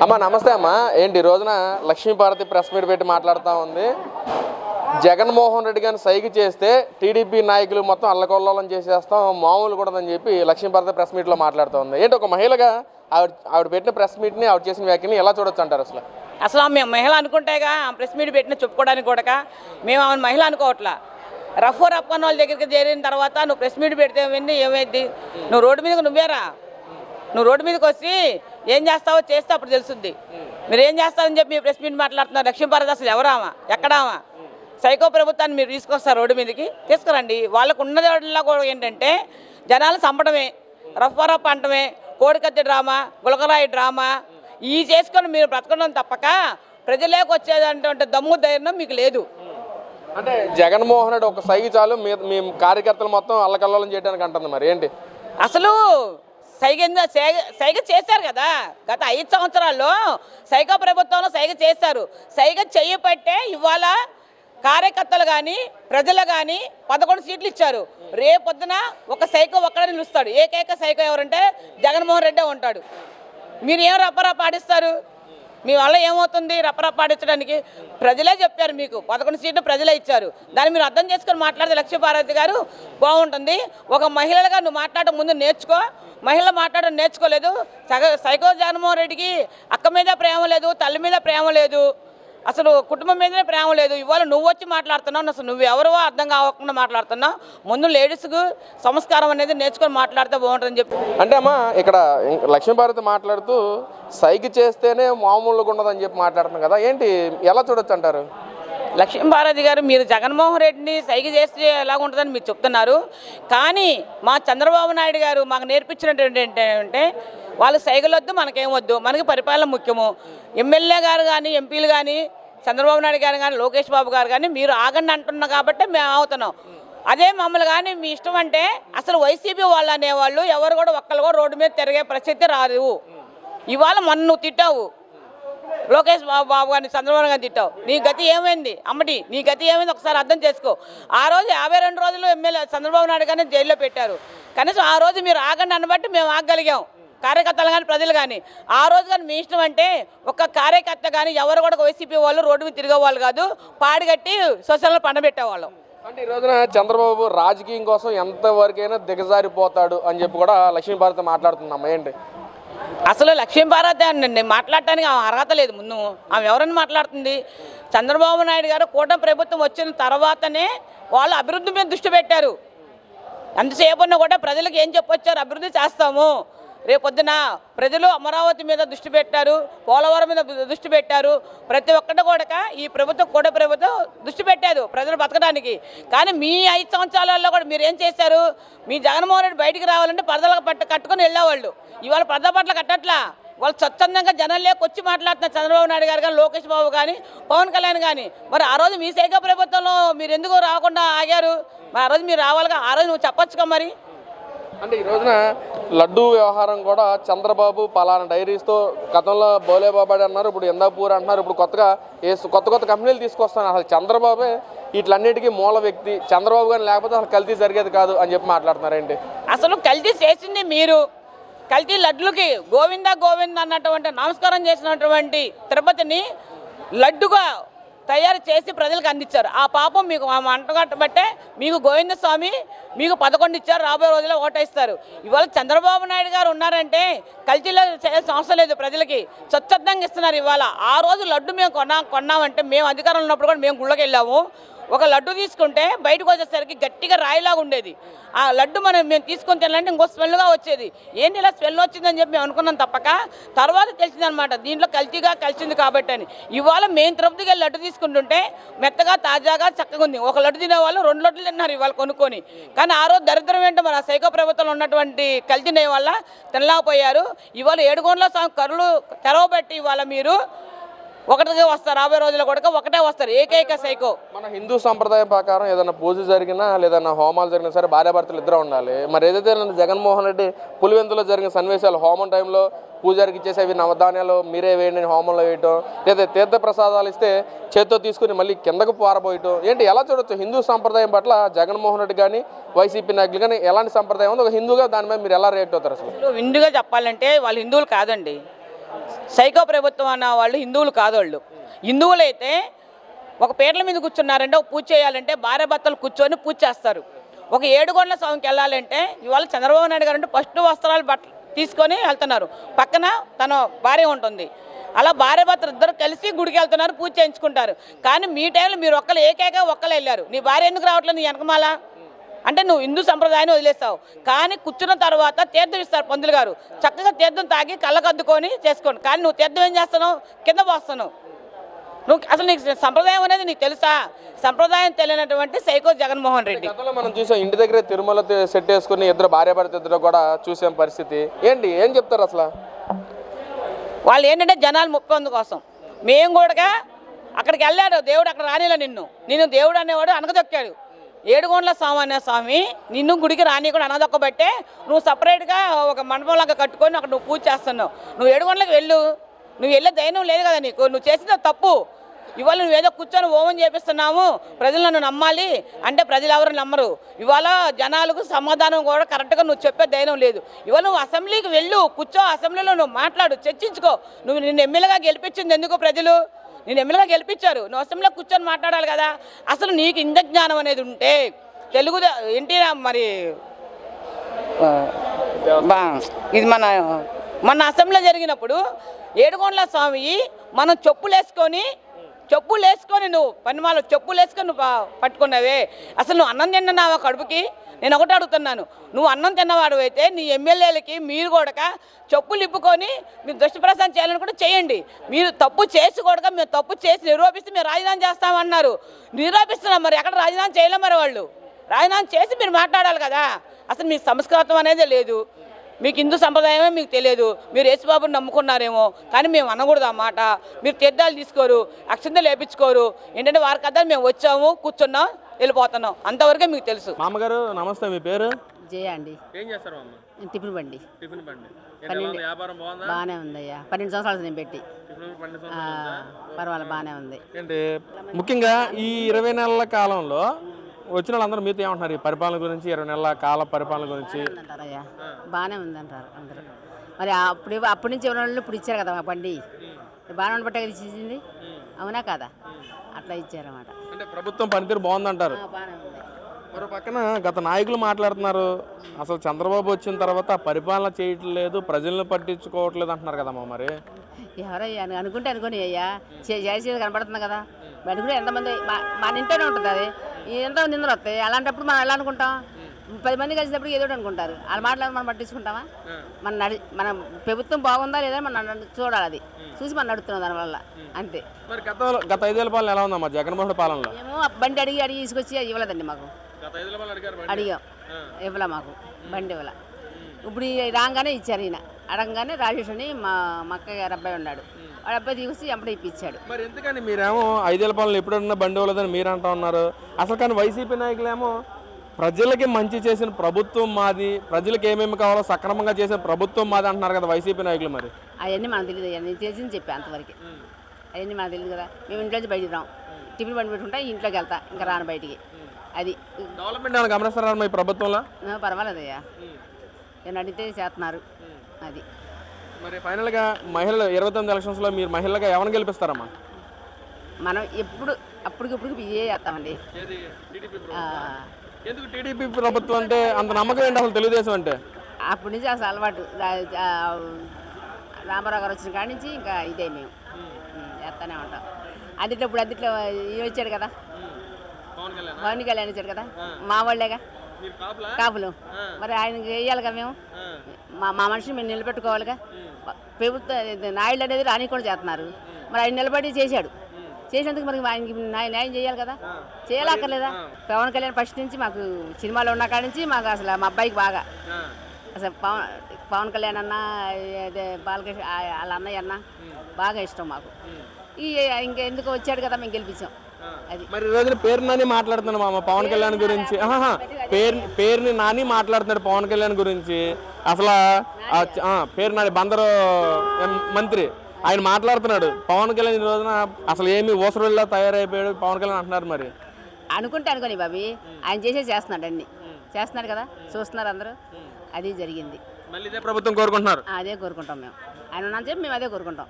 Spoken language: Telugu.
అమ్మా నమస్తే అమ్మా. ఏంటి రోజున లక్ష్మీపార్వతి ప్రెస్ మీట్ పెట్టి మాట్లాడుతూ ఉంది. జగన్మోహన్ రెడ్డి గారిని సైకి చేస్తే టీడీపీ నాయకులు మొత్తం అల్లకొల్లోలం చేసేస్తాం మామూలు కూడా అని చెప్పి లక్ష్మీపార్వతి ప్రెస్ మీట్లో మాట్లాడుతూ ఉంది. ఏంటి ఒక మహిళగా ఆవిడ పెట్టిన ప్రెస్ మీట్ని ఆవిడ చేసిన వ్యాఖ్యని ఎలా చూడొచ్చు అంటారు? అసలు మేము మహిళ అనుకుంటేగా ప్రెస్ మీట్ పెట్టిన చెప్పుకోవడానికి కూడా మేము ఆమె మహిళ అనుకోవట్లా. రఫ్ అన్న వాళ్ళ దగ్గరికి చేరిన తర్వాత నువ్వు ప్రెస్ మీట్ పెడితే ఏమైంది? నువ్వు రోడ్డు మీదకి నువ్వేరా, నువ్వు రోడ్డు మీదకి వచ్చి ఏం చేస్తావో చేస్తే అప్పుడు తెలుస్తుంది. మీరు ఏం చేస్తారని చెప్పి మీ ప్రెస్ మీట్ మాట్లాడుతున్నారు. లక్ష్మీపార్వతి అసలు ఎవరామా, ఎక్కడామా? సైకో ప్రభుత్వాన్ని మీరు తీసుకొస్తారు రోడ్డు మీదకి, తీసుకురండి. వాళ్ళకు ఉన్నదిలా కూడా ఏంటంటే జనాలు చంపడమే, రఫ్ అంటమే, కోడికత్తి డ్రామా, గులకరాయి డ్రామా ఇవి చేసుకొని మీరు బ్రతకడం తప్పక ప్రజలేకి వచ్చేదంటే దమ్ము ధైర్యం మీకు లేదు. అంటే జగన్మోహన్ రెడ్డి ఒక సైకి చాలు మీ కార్యకర్తలు మొత్తం అల్లకల్లోలం చేయడానికి అంటుంది. మరి ఏంటి అసలు సైగ చేశారు కదా, గత 5 సంవత్సరాల్లో సైగ ప్రభుత్వంలో సైగ చేశారు. సైగ చెయ్యబట్టే ఇవాళ కార్యకర్తలు కానీ ప్రజలు కానీ 11 సీట్లు ఇచ్చారు. రేపొద్దున ఒక సైకో ఒక్కడే నిలుస్తాడు. ఏకైక సైకో ఎవరంటే జగన్మోహన్ రెడ్డే ఉంటాడు. మీరు ఏం రప్పరా పాడిస్తారు? మీ వల్ల ఏమవుతుంది రప్పరా పాడించడానికి? ప్రజలే చెప్పారు, మీకు 11 సీట్లు ప్రజలే ఇచ్చారు. దాన్ని మీరు అర్థం చేసుకొని మాట్లాడితే లక్ష్మీపార్వతి గారు బాగుంటుంది. ఒక మహిళలుగా నువ్వు మాట్లాడడం ముందు నేర్చుకో. మహిళ మాట్లాడడం నేర్చుకోలేదు. సైకో జగన్మోహన్ రెడ్డికి అక్క మీద ప్రేమ లేదు, తల్లి మీద ప్రేమ లేదు, అసలు కుటుంబం మీదనే ప్రేమ లేదు. ఇవాళ నువ్వు వచ్చి మాట్లాడుతున్నావు, అసలు నువ్వు ఎవరో అర్థం కాకుండా మాట్లాడుతున్నావు. ముందు లేడీస్కు సంస్కారం అనేది నేర్చుకొని మాట్లాడితే బాగుంటుందని చెప్పి అంటే అమ్మా ఇక్కడ లక్ష్మీపార్వతి మాట్లాడుతూ సైకి చేస్తేనే మామూలుగా ఉండదని చెప్పి మాట్లాడుతున్నాం కదా, ఏంటి ఎలా చూడొచ్చు అంటారు? లక్ష్మీపార్వతి గారు మీరు జగన్మోహన్ రెడ్డిని సైకి చేస్తే ఎలాగ ఉంటుందని మీరు చెప్తున్నారు. కానీ మా చంద్రబాబు నాయుడు గారు మాకు నేర్పించినటువంటి ఏంటంటే వాళ్ళు సైగలొద్దు, మనకేమొద్దు, మనకి పరిపాలన ముఖ్యము. ఎమ్మెల్యే గారు కానీ ఎంపీలు కానీ చంద్రబాబు నాయుడు గారు కానీ లోకేష్ బాబు గారు కానీ మీరు ఆగండి అంటున్నాం కాబట్టి మేము అవుతున్నాం. అదే మమ్మల్ని కానీ మీ ఇష్టం అంటే అసలు వైసీపీ వాళ్ళు అనేవాళ్ళు ఎవరు కూడా ఒక్కరు కూడా రోడ్డు మీద తిరిగే పరిస్థితి రాదు. ఇవాళ మొన్న నువ్వు తిట్టావు, లోకేష్ బాబు గారిని చంద్రబాబు గారిని తిట్టావు. నీ గతి ఏమైంది అమ్మటి? నీ గతి ఏమైంది ఒకసారి అర్థం చేసుకో. ఆ రోజు 52 రోజులు ఎమ్మెల్యే చంద్రబాబు నాయుడు గారిని జైల్లో పెట్టారు. కనీసం ఆ రోజు మీరు ఆగండి అనబట్టి మేము ఆగగలిగాం, కార్యకర్తలు కానీ ప్రజలు కానీ. ఆ రోజు కానీ మీ ఇష్టం అంటే ఒక్క కార్యకర్త కానీ ఎవరు కూడా వైసీపీ వాళ్ళు రోడ్డు మీద తిరిగేవాళ్ళు కాదు, పాడిగట్టి సోషల్లో పండబెట్టేవాళ్ళం. అంటే ఈ రోజున చంద్రబాబు రాజకీయం కోసం ఎంతవరకైనా దిగజారిపోతాడు అని చెప్పి కూడా లక్ష్మీపార్వతి మాట్లాడుతున్నాం. ఏంటి అసలు లక్ష్మీపార్వతి అండి మాట్లాడటానికి ఆమె అర్హత లేదు. ముందు ఆమె ఎవరని మాట్లాడుతుంది? చంద్రబాబు నాయుడు గారు కూటమి ప్రభుత్వం వచ్చిన తర్వాతనే వాళ్ళు అభివృద్ధి మీద దృష్టి పెట్టారు. ఎంతసేపు కూడా ప్రజలకు ఏం చెప్పొచ్చారు? అభివృద్ధి చేస్తాము. రేపొద్దున ప్రజలు అమరావతి మీద దృష్టి పెట్టారు, పోలవరం మీద దృష్టి పెట్టారు. ప్రతి ఒక్కటి కూడా ఈ ప్రభుత్వం దృష్టి పెట్టారు ప్రజలు బతకడానికి. కానీ మీ 5 సంవత్సరాలలో కూడా మీరు ఏం చేశారు? మీ జగన్మోహన్ రెడ్డి బయటికి రావాలంటే పరదలకు కట్టుకొని వెళ్ళేవాళ్ళు. ఇవాళ పరద పట్ల కట్టట్లా, వాళ్ళు స్వచ్ఛందంగా జనంలోకి వచ్చి మాట్లాడుతున్నారు. చంద్రబాబు నాయుడు గారు కానీ లోకేష్ బాబు కానీ పవన్ కళ్యాణ్ కానీ. మరి ఆ రోజు మీ సైకో ప్రభుత్వంలో మీరు ఎందుకు రాకుండా ఆగారు? మరి ఆ రోజు మీరు రావాలిగా, ఆ రోజు నువ్వు చెప్పొచ్చుగా. మరి అంటే ఈ రోజున లడ్డూ వ్యవహారం కూడా చంద్రబాబు పలానా డైరీస్తో గతంలో బోలేబాబాడి అన్నారు, ఇప్పుడు ఇందాపూర్ అంటున్నారు, ఇప్పుడు కొత్తగా కొత్త కంపెనీలు తీసుకొస్తున్నారు. అసలు చంద్రబాబే వీటిలన్నిటికీ మూల వ్యక్తి, చంద్రబాబు గారు లేకపోతే అసలు కల్తీ జరిగేది కాదు అని చెప్పి మాట్లాడుతున్నారేంటి? అసలు కల్తీ చేసింది మీరు. కల్తీ లడ్డులకి గోవింద గోవింద అన్నటువంటి నమస్కారం చేసినటువంటి తిరుపతిని లడ్డుగా తయారు చేసి ప్రజలకు అందించారు. ఆ పాపం మీకు అంటగట్టబట్టే మీకు గోవింద స్వామి మీకు 11 ఇచ్చారు. రాబోయే రోజుల్లో ఓటేస్తారు. ఇవాళ చంద్రబాబు నాయుడు గారు ఉన్నారంటే కల్తీలో చేయాల్సిన అవసరం లేదు, ప్రజలకి స్వచ్ఛందంగా ఇస్తున్నారు. ఇవాళ ఆ రోజు లడ్డు మేము కొన్నామంటే మేము అధికారంలో ఉన్నప్పుడు కూడా మేము గుళ్ళకి వెళ్ళాము. ఒక లడ్డు తీసుకుంటే బయటకు వచ్చేసరికి గట్టిగా రాయిలాగా ఉండేది. ఆ లడ్డు మేము తీసుకొని తినాలంటే ఇంకో స్మెల్గా వచ్చేది. ఏంటి ఇలా స్మెల్ వచ్చిందని చెప్పి మేము అనుకున్నాం తప్పక తర్వాత తెలిసిందనమాట దీంట్లో కల్తీగా కలిసింది కాబట్టి అని. ఇవాళ మేము తిరుపతికి వెళ్ళి లడ్డు తీసుకుంటుంటే మెత్తగా తాజాగా చక్కగా ఉంది. ఒక లడ్డు తినేవాళ్ళు 2 లడ్డులు తిన్నారు ఇవాళ కొనుక్కొని. కానీ ఆ రోజు దరిద్రం ఏంటో మరి ఆ సైకో ప్రభుత్వంలో ఉన్నటువంటి కల్తీ తినే వల్ల తినలేకపోయారు. ఇవాళ 7 గోన్ల కరులు తెరవబెట్టి ఇవాళ మీరు ఒకటిగా వస్తారు. రాబోయే రోజుల్లో కూడా ఒకటే వస్తారు, ఏకైక సైకో. మన హిందూ సంప్రదాయం ప్రకారం ఏదైనా పూజ జరిగినా లేదన్నా హోమాలు జరిగినా సరే భార్యాభర్తలు ఇద్దరు ఉండాలి. మరి ఏదైతే జగన్మోహన్ రెడ్డి పులివెందులో జరిగిన సన్నివేశాలు, హోమం టైంలో పూజారికి ఇచ్చేసేవి నవధాన్యాలు మీరే వేయండి హోమంలో వేయటం, లేదా తీర్థ ప్రసాదాలు ఇస్తే చేత్తో తీసుకుని మళ్ళీ కిందకు పారబోయటం, ఏంటి ఎలా చూడొచ్చు? హిందూ సంప్రదాయం పట్ల జగన్మోహన్ రెడ్డి కానీ వైసీపీ నాయకులు కానీ ఎలాంటి సంప్రదాయం ఉంది? ఒక హిందూగా దాని మీద మీరు ఎలా రియాక్ట్ అవుతారు? అసలు హిందూగా చెప్పాలంటే వాళ్ళు హిందువులు కాదండి. సైకో ప్రభుత్వం అన్న వాళ్ళు హిందువులు కాదు. వాళ్ళు హిందువులైతే ఒక పీటల మీద కూర్చున్నారంటే ఒక పూజ చేయాలంటే భార్యాభర్తలు కూర్చొని పూజ చేస్తారు. ఒక ఏడుగొండల స్వామికి వెళ్ళాలంటే ఇవాళ చంద్రబాబు నాయుడు గారు అంటే ఫస్ట్ వస్త్రాలు తీసుకొని వెళ్తున్నారు, పక్కన తన భార్య ఉంటుంది. అలా భార్యాభర్తలు ఇద్దరు కలిసి గుడికి వెళ్తున్నారు, పూజ చేయించుకుంటారు. కానీ మీ టైంలో మీరు ఒక్కరు వెళ్ళారు. నీ భార్య ఎందుకు రావట్లేదు నీ వెనకమాల అంటే నువ్వు హిందూ సంప్రదాయాన్ని వదిలేస్తావు. కానీ కూర్చున్న తర్వాత తీర్థం ఇస్తారు పంతులు గారు, చక్కగా తీర్థం తాగి కళ్ళకద్దుకొని చేసుకోండి. కానీ నువ్వు తీర్థం ఏం చేస్తున్నావు, కింద పోస్తున్నావు. నువ్వు అసలు నీకు సంప్రదాయం అనేది నీకు తెలుసా? సంప్రదాయం తెలియనటువంటి సైకో జగన్మోహన్ రెడ్డి. గతంలో మనం చూసాం, ఇంటి దగ్గర తిరుమల సెట్ వేసుకుని ఇద్దరు భార్యాభర్త ఇద్దరు కూడా చూసాం పరిస్థితి. ఏంటి ఏం చెప్తారు అసలు? వాళ్ళు ఏంటంటే జనాలు ముప్పొందు కోసం మేము కూడా అక్కడికి వెళ్ళాడు దేవుడు, అక్కడ రానిలా నిన్ను దేవుడు అనేవాడు అనగదొక్కాడు. ఏడుగొండల స్వామి అనే స్వామి నిన్ను గుడికి రాని కూడా అనదొక్కబట్టే నువ్వు సపరేట్గా ఒక మండపంలాగా కట్టుకొని అక్కడ నువ్వు పూజ చేస్తున్నావు. నువ్వు ఏడుగొండలకు నువ్వు వెళ్ళే ధైర్యం లేదు కదా నీకు. నువ్వు చేసిన తప్పు. ఇవాళ నువ్వేదో కూర్చొని హోమం చేపిస్తున్నాము, ప్రజలు నన్ను నమ్మాలి అంటే ప్రజలు ఎవరు నమ్మరు. ఇవాళ జనాలకు సమాధానం కూడా కరెక్ట్గా నువ్వు చెప్పే ధైర్యం లేదు. ఇవాళ నువ్వు అసెంబ్లీకి వెళ్ళు, కూర్చో, అసెంబ్లీలో నువ్వు మాట్లాడు, చర్చించుకో. నిన్ను ఎమ్మెల్యేగా గెలిపించింది ఎందుకు ప్రజలు? నేను ఎమ్మెల్యేగా గెలిపించారు, నువ్వు అసెంబ్లీలో కూర్చొని మాట్లాడాలి కదా. అసలు నీకు ఇంత జ్ఞానం అనేది ఉంటే తెలుగు ఏంటి మరి ఇది మన అసెంబ్లీలో జరిగినప్పుడు ఏడుగొండల స్వామి మనం చెప్పులు వేసుకొని నువ్వు పనిమాల చెప్పులు వేసుకొని నువ్వు పట్టుకున్నావే. అసలు నువ్వు అన్నం తిన్నావా కడుపుకి? నేను ఒకటి అడుగుతున్నాను, నువ్వు అన్నం తిన్నవాడు అయితే నీ ఎమ్మెల్యేలకి మీరు కూడా చెప్పులు ఇప్పుకొని మీరు దుష్టప్రసారం చేయాలని కూడా చేయండి. మీరు తప్పు చేసి కూడా మేము తప్పు చేసి నిరూపిస్తే మీరు రాజీనామా చేస్తామన్నారు, నిరూపిస్తున్నాం. మరి ఎక్కడ రాజీనామా చేయలేం, మరి వాళ్ళు రాజీనామా చేసి మీరు మాట్లాడాలి కదా. అసలు మీ సంస్కృతం అనేది లేదు, మీకు హిందూ సంప్రదాయమే మీకు తెలియదు. మీరు యేసుబాబుని నమ్ముకున్నారేమో, కానీ మేము అనకూడదు ఆ మాట. మీరు తీర్థాలు తీసుకోరు, అక్షంతలు వేయించుకోరు. ఏంటంటే వారి కథ మేము వచ్చాము, కూర్చున్నాం, వెళ్ళిపోతున్నాం, అంతవరకే మీకు తెలుసు. మామగారు నమస్తే, మీ పేరు? జయ అండి. ఏం చేస్తారు? టిఫిన్ బండి. వ్యాపారం బాగుందా? బాగానే ఉందయ్యా, 12 సంవత్సరాలు నేను పెట్టి. పర్వాలేదు, బాగానే ఉంది. ఏంటి ముఖ్యంగా ఈ 20 నెలల కాలంలో వచ్చిన వాళ్ళందరూ మీతో ఏమంటున్నారు ఈ పరిపాలన గురించి, 20 నెలల కాల పరిపాలన గురించి? అంటారయ్యా, బాగానే ఉందంటారు అందరూ. మరి అప్పటి నుంచి ఎవరి వాళ్ళు ఇప్పుడు ఇచ్చారు కదా మా బండి, బాగానే ఉండబట్టే కదా ఇచ్చింది, అవునా కదా? అట్లా ఇచ్చారన్నమాట. అంటే ప్రభుత్వం పనితీరు బాగుందంటారు. బాగానే ఉంది. మరో పక్కన గత నాయకులు మాట్లాడుతున్నారు, అసలు చంద్రబాబు వచ్చిన తర్వాత పరిపాలన చేయట్లేదు, ప్రజలను పట్టించుకోవట్లేదు అంటున్నారు కదమ్మా. మరి ఎవరయ్యా అనుకోని అయ్యా చేసేది కనపడుతుంది కదా. అనుకుంటే ఎంతమంది మన ఇంట్లోనే ఉంటుంది అది, ఎంతో నిందలు వస్తాయి. అలాంటప్పుడు మనం ఎలా అనుకుంటాం? 10 మంది కలిసినప్పుడు ఏదో అనుకుంటారు. వాళ్ళ మాటలు మనం పట్టించుకుంటామా? మన ప్రభుత్వం బాగుందా లేదా మనం చూడాలి, అది చూసి మనం నడుస్తున్నాం దానివల్ల, అంతే. మరి గత 5 ఏళ్ల పాలన ఎలా ఉందమ్మా జగన్మోహన్ పాలనలో? మేము బండి అడిగి తీసుకొచ్చి ఇవ్వలేదండి మాకు. అడిగాం, ఇవ్వలే మాకు బండి ఇవ్వలే. ఇప్పుడు రాగానే ఇచ్చారు. ఈయన అడగగానే రాజేష్ అని మా అక్క గారు అబ్బాయి ఉన్నాడు, వాడు అబ్బాయి తీసుకొచ్చి అప్పుడే ఇప్పించాడు. మరి ఎందుకని మీరేమో 5 ఏళ్ల పాలన ఎప్పుడన్నా బండి ఇవ్వలేదని మీరు అంటూ ఉన్నారు. అసలు కానీ వైసీపీ నాయకులేమో ప్రజలకి మంచి చేసిన ప్రభుత్వం మాది, ప్రజలకు ఏమేమి కావాలో సక్రమంగా చేసిన ప్రభుత్వం మాది అంటున్నారు కదా వైసీపీ నాయకులు. మరి అవన్నీ మనకు తెలియదు అయ్యా, నేను తెలిసింది చెప్పా అంతవరకు. అవన్నీ మనకు తెలియదు కదా. మేము ఇంట్లోంచి బయటికి రాం, టిఫిన్ బండి పెట్టుకుంటా ఇంట్లోకి వెళ్తా, ఇంకా రాను బయటికి. అది డెవలప్మెంట్ ఏమైనా గమనిస్తారా ఈ ప్రభుత్వంలో? పర్వాలేదయ్యా, నేను అడిగితే చేస్తున్నారు. అది మరి ఫైనల్గా మహిళలు 29 ఎలక్షన్స్లో మీరు మహిళగా ఎవరిని గెలిపిస్తారమ్మా? మనం అప్పటికిప్పుడు ఏ చేస్తామండి. ఎందుకు టీడీపీ ప్రభుత్వం అంటే అంత నమ్మకం ఏంటి అసలు తెలుగుదేశం అంటే? అప్పటి నుంచి అసలు అలవాటు, రామారావు గారు వచ్చిన కాడి నుంచి ఇంకా ఇదే మేము చేస్తూనే ఉంటాం. ఇప్పుడు అదిట్లో వచ్చాడు కదా, పవన్ కళ్యాణ్ వచ్చాడు కదా, మా వాళ్ళేగా కాపులు. మరి ఆయనకి వేయాలి కదా మేము, మా మనిషిని మేము నిలబెట్టుకోవాలిగా. ప్రభుత్వ నాయుడు అనేది రానికుండా చేస్తున్నారు, మరి ఆయన నిలబడి చేసినందుకు మరి ఆయనకి న్యాయం చేయాలి కదా, చేయాలక్కర్లేదా? పవన్ కళ్యాణ్ ఫస్ట్ నుంచి మాకు సినిమాలో ఉన్న కాడి నుంచి మాకు అసలు మా అబ్బాయికి బాగా అసలు పవన్ కళ్యాణ్ అన్న, బాలకృష్ణ వాళ్ళ అన్నయ్య అన్న బాగా ఇష్టం మాకు. ఇంకెందుకు వచ్చాడు కదా మేము గెలిపించాం. అది మరి ఈ రోజున పేరు నాని మాట్లాడుతున్నాడు మామ పవన్ కళ్యాణ్ గురించి. పేరుని నాని మాట్లాడుతున్నాడు పవన్ కళ్యాణ్ గురించి. అసలు పేరు నాని బందరు మంత్రి ఆయన మాట్లాడుతున్నాడు పవన్ కళ్యాణ్ ఈ రోజున అసలు ఏమి ఊసరుల్లా తయారైపోయాడు పవన్ కళ్యాణ్ అంటున్నారు. మరి అనుకోని బాబీ ఆయన చేస్తున్నాడు, అన్ని చేస్తున్నాడు కదా, చూస్తున్నారు అందరూ. అది జరిగింది. మళ్ళీ ఇదే ప్రభుత్వం కోరుకుంటున్నారు. అదే కోరుకుంటాం మేము. ఆయన ఉన్నంత చెప్పి మేము అదే కోరుకుంటాం.